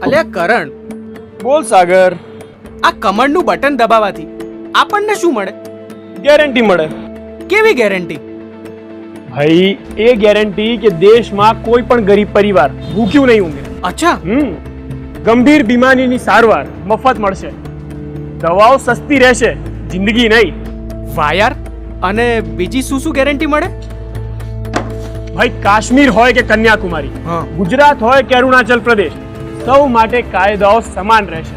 અલ્યા કરણ, બોલ સાગર. આ કમળનું બટન દબાવવાથી આપણને શું મળે? ગેરંટી મળે. કેવી ગેરંટી? ભાઈ એ ગેરંટી કે દેશમાં કોઈ પણ ગરીબ પરિવાર ભૂખ્યું નહીં ઊંઘે. અચ્છા, ગંભીર બીમારીની સારવાર મફત મળશે, દવાઓ સસ્તી રહેશે, જિંદગી નહીં. વાહ યાર. અને બીજી શું શું ગેરંટી મળે? ભાઈ કાશ્મીર હોય કે કન્યાકુમારી, ગુજરાત હોય કે અરુણાચલ પ્રદેશ, સૌ માટે કાયદાઓ સમાન રહેશે.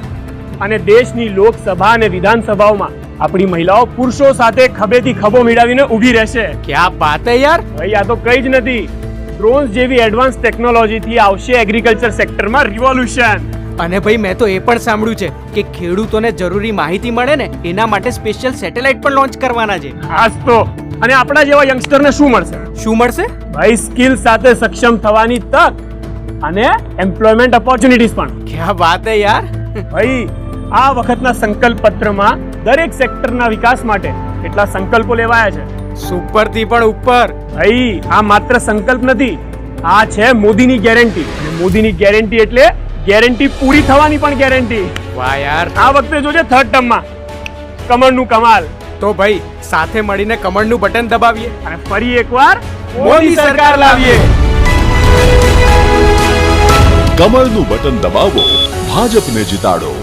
અને દેશની લોકસભા અને વિધાનસભાઓમાં આપણી મહિલાઓ પુરુષો સાથે ખભેથી ખભો મિલાવીને ઊભી રહેશે. ક્યા બાત હે યાર. ભાઈ આ તો કઈ જ નથી, ડ્રોન્સ જેવી એડવાન્સ ટેકનોલોજીથી આવશે એગ્રીકલ્ચર સેક્ટરમાં રિવોલ્યુશન. અને ભાઈ મેં તો એ પણ સાંભળ્યું છે કે ખેડૂતોને જરૂરી માહિતી મળે ને એના માટે સ્પેશિયલ સેટેલાઇટ પણ લોન્ચ કરવાના છે. ખાસ તો અને આપણા જેવા યંગસ્ટરને શું મળશે? શું મળશે? ભાઈ સ્કિલ સાથે સક્ષમ થવાની તક અને એમ્પ્લોયમેન્ટ ઓપોર્ચ્યુનિટીઝ પણ. ક્યા વાત હે યાર. ભાઈ આ વખતના સંકલ્પ પત્રમાં દરેક સેક્ટરના વિકાસ માટે કેટલા સંકલ્પો લેવાયા છે. સુપર થી પણ ઉપર. ભાઈ આ માત્ર સંકલ્પ નથી, આ છે મોદીની ગેરંટી. અને મોદીની ગેરંટી એટલે ગેરંટી પૂરી થવાની પણ ગેરંટી. વાહ યાર. આ વખતે જોજે થર્ડ ટર્મમાં કમળનું કમાલ. તો ભાઈ સાથે મળીને કમળનું બટન દબાવીએ અને ફરી એકવાર મોદી સરકાર લાવીએ. કમળનું બટન દબાવો, ભાજપને જીતાડો.